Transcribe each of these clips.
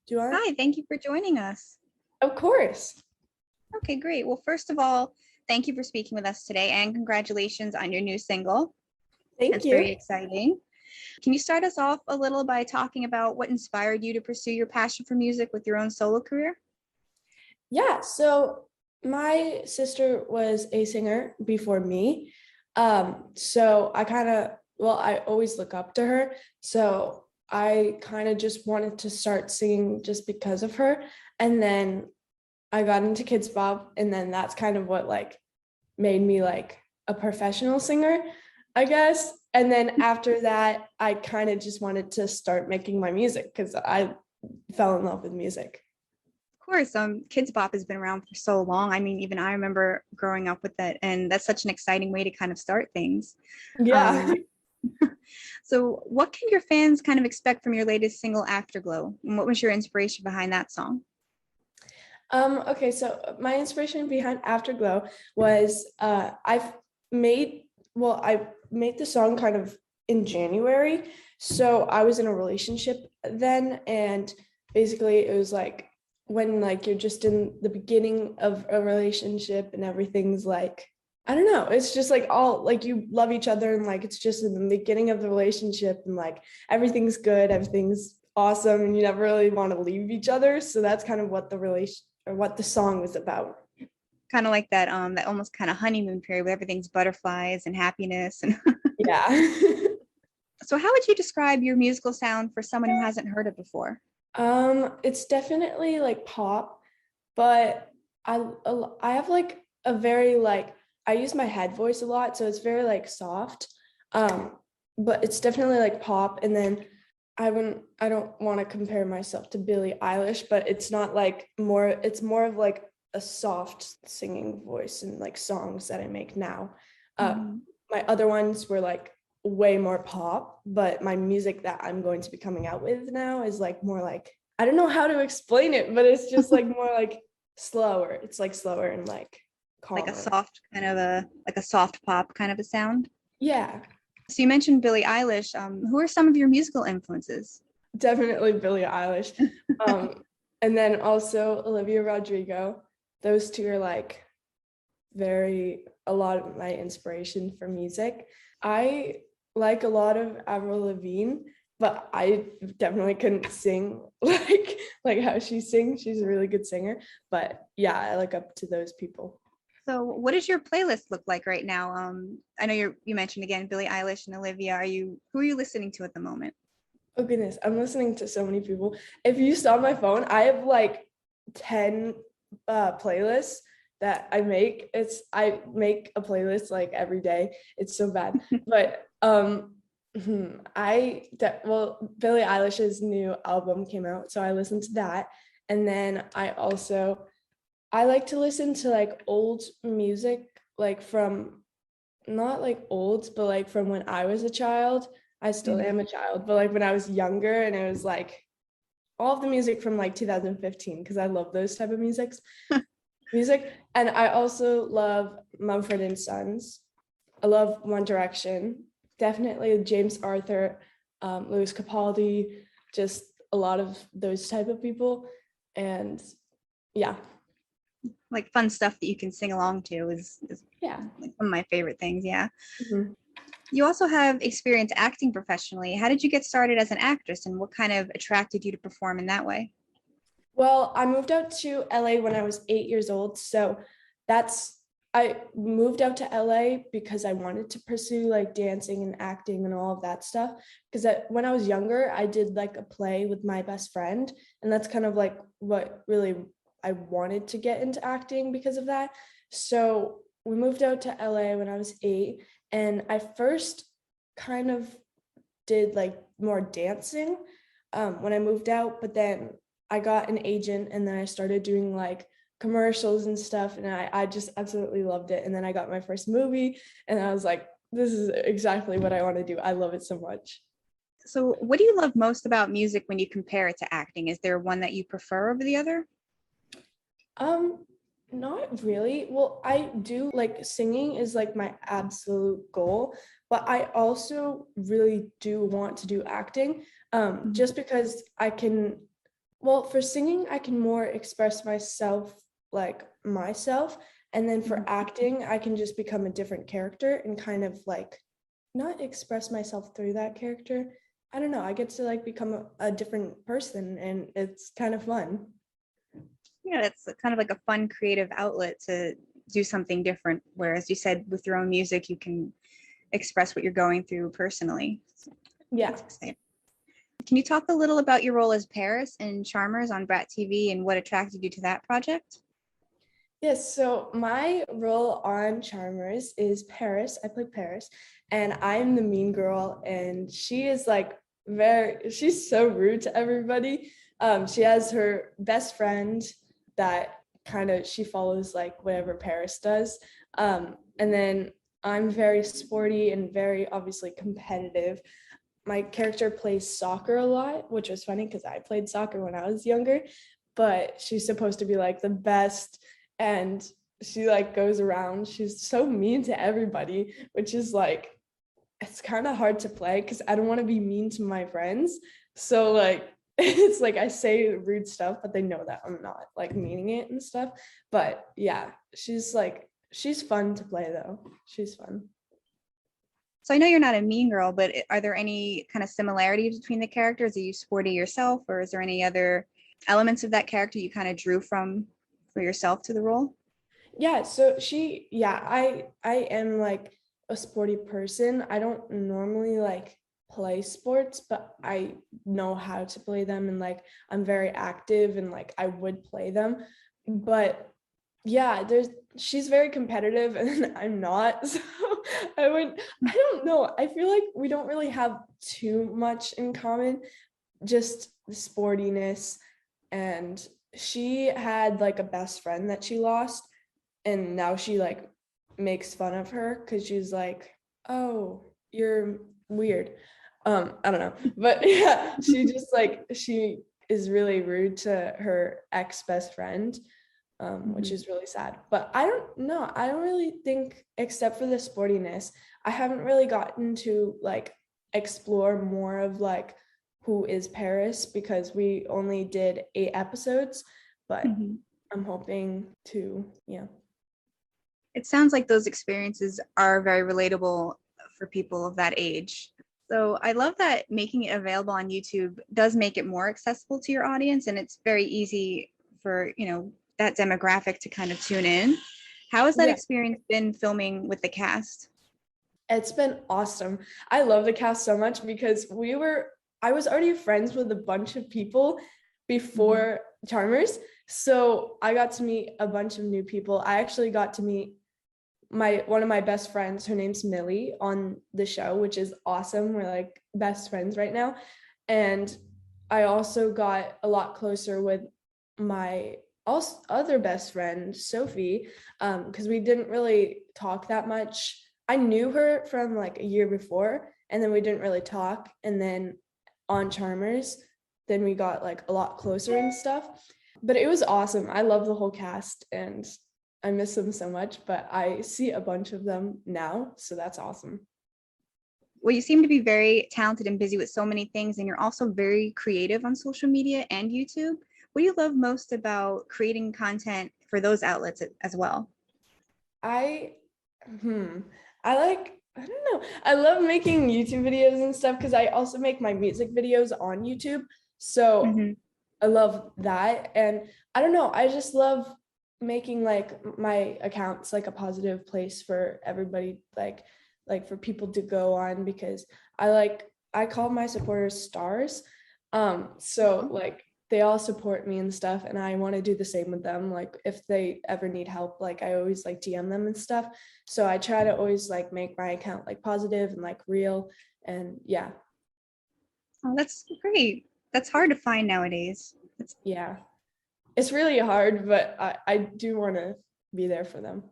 Do you want? Hi, thank you for joining us. Of course. Okay, great. Well, first of all, thank you for speaking with us today and congratulations on your new single. Thank That's very you. exciting. Can you start us off a little by talking about what inspired you to pursue your passion for music with your own solo career? Yeah, so my sister was a singer before me. So I always look up to her. So I kind of just wanted to start singing just because of her. And then I got into Kids Bop, and then that's kind of what like made me like a professional singer, I guess. And then after that, I kind of just wanted to start making my music because I fell in love with music. Of course, Kids Bop has been around for so long. I mean, even I remember growing up with it, and that's such an exciting way to kind of start things. Yeah. Um, so, what can your fans kind of expect from your latest single, Afterglow? And what was your inspiration behind that song? Okay, so my inspiration behind Afterglow was I made the song kind of in January. So I was in a relationship then, and basically it was like when like you're just in the beginning of a relationship and everything's like, I don't know, it's just like all like you love each other and like it's just in the beginning of the relationship and like everything's good, everything's awesome, and you never really want to leave each other. So that's kind of what the song was about. Kind of like that almost kind of honeymoon period where everything's butterflies and happiness. And Yeah. so how would you describe your musical sound for someone who hasn't heard it before? It's definitely like pop, but I have like a very like I use my head voice a lot, so it's very like soft. But it's definitely like pop, and then I don't want to compare myself to Billie Eilish, but it's more of like a soft singing voice and like songs that I make now. Mhm. My other ones were like way more pop, but my music that I'm going to be coming out with now is like more like, I don't know how to explain it, but it's just like more like slower. It's like slower and like Like a calmer. soft kind of a soft pop kind of a sound. Yeah, So you mentioned Billie Eilish. Who are some of your musical influences? definitely Billie Eilish. Um, and then also Olivia Rodrigo. Those two are like a lot of my inspiration for music. I like a lot of Avril Lavigne, but I definitely couldn't sing like how she sings. She's a really good singer. But yeah, I look up to those people. So what does your playlist look like right now? I know you mentioned again Billie Eilish and Olivia. Who are you listening to at the moment? Oh goodness, I'm listening to so many people. If you saw my phone, I have like 10 playlists that I make a playlist like every day. It's so bad. But Billie Eilish's new album came out, so I listened to that. And then I like to listen to like old music, like from not like old, but like from when I was a child. I still Mhm. am a child, but like when I was younger, and it was like all of the music from like 2015 because I love those type of music. And I also love Mumford and Sons. I love One Direction. Definitely James Arthur, Louis Capaldi, just a lot of those type of people. And yeah. Like fun stuff that you can sing along to is Yeah. like one of my favorite things. Yeah. Mhm. You also have experience acting professionally. How did you get started as an actress and what kind of attracted you to perform in that way? Well, I moved out to LA when I was 8 years old. So that's, I moved out to LA because I wanted to pursue like dancing and acting and all of that stuff. Because when I was younger, I did like a play with my best friend. And that's kind of like what really I wanted to get into acting because of that. So we moved out to LA when I was 8. And I first kind of did like more dancing when I moved out, but then I got an agent and then I started doing like commercials and stuff, and I just absolutely loved it. And then I got my first movie and I was like, this is exactly what I want to do. I love it so much. So what do you love most about music when you compare it to acting? Is there one that you prefer over the other? Um, Not really. Well, I do like singing is like my absolute goal, but I also really do want to do acting. Mhm. Just because I can Well, for singing, I can more express myself like myself. And then for Mhm. acting, I can just become a different character and kind of like not express myself through that character. I don't know. I get to like become a different person and it's kind of fun. Yeah, it's kind of like a fun creative outlet to do something different. Whereas you said with your own music, you can express what you're going through personally. So Yeah. that's exciting. Can you talk a little about your role as Paris in Charmers on Brat TV and what attracted you to that project? Yes, so my role on Charmers is Paris. I play Paris, and I'm the mean girl, and she is like she's so rude to everybody. She has her best friend that kind of she follows like whatever Paris does. And then I'm very sporty and very obviously competitive. My character plays soccer a lot, which was funny because I played soccer when I was younger, but she's supposed to be like the best, and she like goes around, she's so mean to everybody, which is like it's kind of hard to play because I don't want to be mean to my friends. So like it's like I say rude stuff, but they know that I'm not like meaning it and stuff. But yeah, she's fun to play though. She's fun. So I know you're not a mean girl, but are there any kind of similarities between the characters? Are you sporty yourself, or is there any other elements of that character you kind of drew from for yourself to the role? Yeah, so I am like a sporty person. I don't normally like play sports, but I know how to play them, and like I'm very active and like I would play them. But yeah, there's she's very competitive and I'm not. So I don't know. I feel like we don't really have too much in common, just the sportiness. And she had like a best friend that she lost, and now she like makes fun of her because she's like, oh, you're weird. I don't know, but yeah, she just like she is really rude to her ex best friend, which Mhm. is really sad. But I don't know, I don't really think, except for the sportiness, I haven't really gotten to like explore more of like who is Paris because we only did 8 episodes, but Mhm. I'm hoping to, yeah. It sounds like those experiences are very relatable for people of that age. So I love that making it available on YouTube does make it more accessible to your audience, and it's very easy for, that demographic to kind of tune in. How has that Yeah, experience been filming with the cast? it's been awesome. I love the cast so much because I was already friends with a bunch of people Mhm. before Charmers. So I got to meet a bunch of new people. I actually got to meet my one of my best friends. Her name's Millie on the show, which is awesome. We're like best friends right now. And I also got a lot closer with my also other best friend, Sophie, because we didn't really talk that much. I knew her from like a year before, and then we didn't really talk. And then on Charmers, then we got like a lot closer and stuff. But it was awesome. I love the whole cast and I miss them so much, but I see a bunch of them now. So that's awesome. Well, you seem to be very talented and busy with so many things, and you're also very creative on social media and YouTube. What do you love most about creating content for those outlets as well? I hmm I like, I don't know. I love making YouTube videos and stuff because I also make my music videos on YouTube. So Mhm. I love that. And I don't know, I just love making like my accounts like a positive place for everybody, like for people to go on because I call my supporters stars. So like they all support me and stuff, and I want to do the same with them. Like if they ever need help, like I always like DM them and stuff. So I try to always like make my account like positive and like real. And yeah, Oh, that's great. That's hard to find nowadays. yeah. It's really hard, but I do want to be there for them.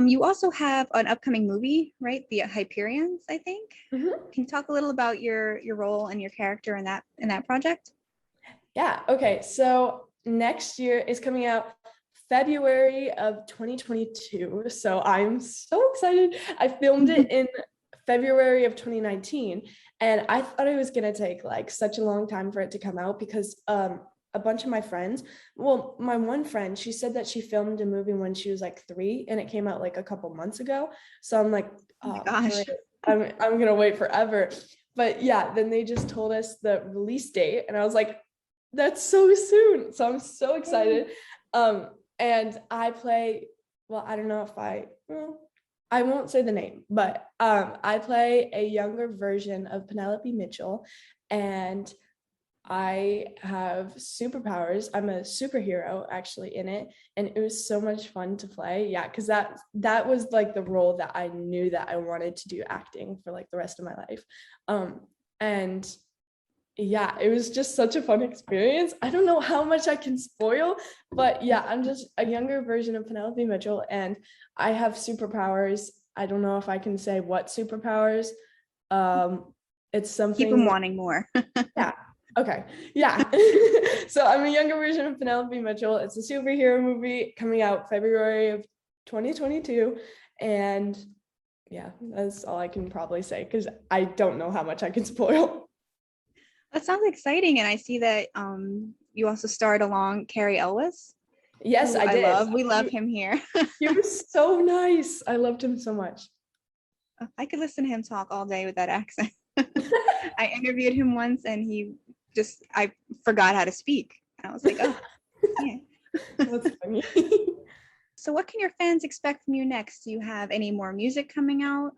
You also have an upcoming movie, right? The Hyperions, I think. Mhm. Can you talk a little about your role and your character in that project? Yeah. Okay. So next year is coming out February of 2022. So I'm so excited. I filmed it in February of 2019, and I thought it was gonna take like such a long time for it to come out because a bunch of my friends. Well, my one friend, she said that she filmed a movie when she was like 3 and it came out like a couple months ago. So I'm like, Oh my gosh. great. I'm gonna wait forever. But yeah, then they just told us the release date and I was like, that's so soon. So I'm so excited. And I play, well, I don't know if I won't say the name, but I play a younger version of Penelope Mitchell, and I have superpowers. I'm a superhero actually in it, and it was so much fun to play. Yeah, because that was like the role that I knew that I wanted to do acting for like the rest of my life. And yeah, it was just such a fun experience. I don't know how much I can spoil, but yeah, I'm just a younger version of Penelope Mitchell and I have superpowers. I don't know if I can say what superpowers. It's something. Keep them wanting more. Yeah. Okay. Yeah. So I'm a younger version of Penelope Mitchell. It's a superhero movie coming out February of 2022. And yeah, that's all I can probably say because I don't know how much I can spoil. That sounds exciting. And I see that you also starred along Cary Elwes. Yes, I did. We love him here. He was so nice. I loved him so much. I could listen to him talk all day with that accent. I interviewed him once and I forgot how to speak. And I was like, oh, yeah. That's funny. So what can your fans expect from you next? Do you have any more music coming out?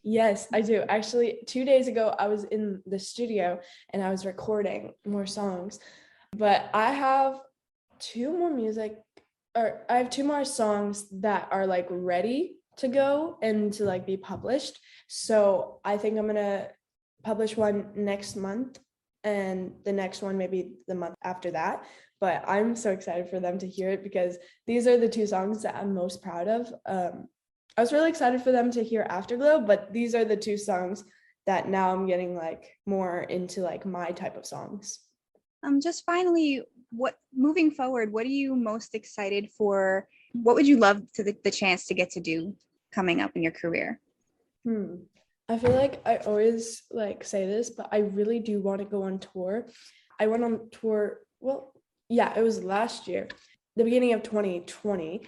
Yes, I do. Actually, 2 days ago, I was in the studio and I was recording more songs. But I have two more songs that are like ready to go and to like be published. So I think I'm gonna publish one next month and the next one maybe the month after that. But I'm so excited for them to hear it because these are the two songs that I'm most proud of. I was really excited for them to hear Afterglow, but these are the two songs that now I'm getting like more into like my type of songs. Just finally, moving forward, what are you most excited for? What would you love the chance to get to do coming up in your career? I feel like I always like say this, but I really do want to go on tour. I went on tour, well, yeah, it was last year, the beginning of 2020.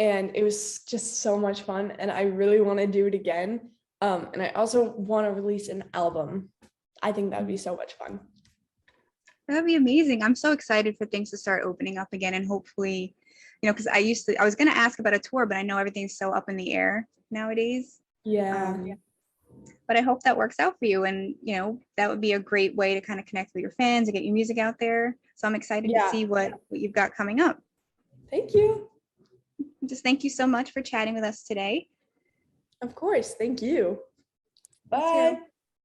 And it was just so much fun. And I really want to do it again. And I also want to release an album. I think that would be so much fun. That'd be amazing. I'm so excited for things to start opening up again. And hopefully, because I was going to ask about a tour, but I know everything's so up in the air nowadays. Yeah. But I hope that works out for you. And, that would be a great way to kind of connect with your fans and get your music out there. So I'm excited to see what you've got coming up. Thank you. Just thank you so much for chatting with us today. Of course. Thank you. Bye.